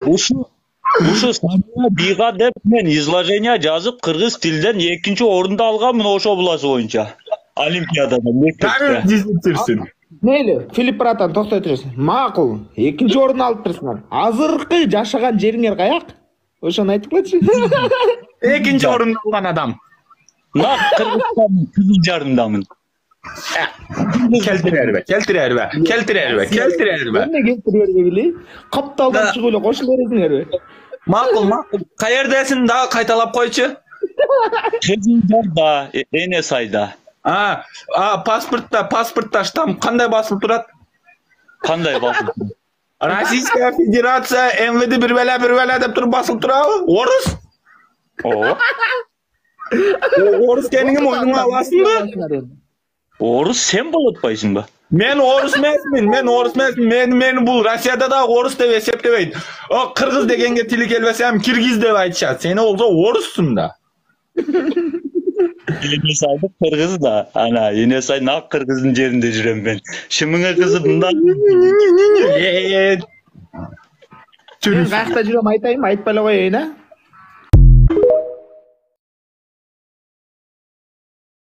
Uşu Samia Biga dep men izложение жазып кыргыз тилден экинчи орунду алганмын ошо буласы боюнча. Олимпиадада Тағы мектепте. дезинтерсин. Мейлі, Филипп братан тоқтай тұрасың. Мақұл, екінші орын алып тұрсыңар. Азырқы жашаған жеріңер қаяқ? Ошаны айтып кетші. Экинчи орунду алган адам. Нақ Кыргызстандын Кызыл Жарымдамын. Келтирербе. Эмне келтирерге билей? Капталдан чыгып эле кошула бересиңерби? Макул. Каердесин дагы кайталап койчу. Кызыл Жарда, Энес айда. Паспортта штамп кандай басылып турат? Кандай басып? Российская Федерация МВД bir bela деп туруп басылып турабы? Орус? О. Орус кенинги мойнуңа аласыңбы? Орус сен болуп атпайсыңбы? Мен орус эмесмин. Мени бул Россияда да орус деп эсептебейт. Кыргыз дегенге тили келбесем киргиз деп айтышат. Сени болсо оруссуң да. Энес айда Кыргыз да. Ана Энес ай нак Кыргыздын жеринде жүрөм мен. Шымыңа кызымда. Мен каякта жүрөм айтайынбы, айтпай эле коеюн, а?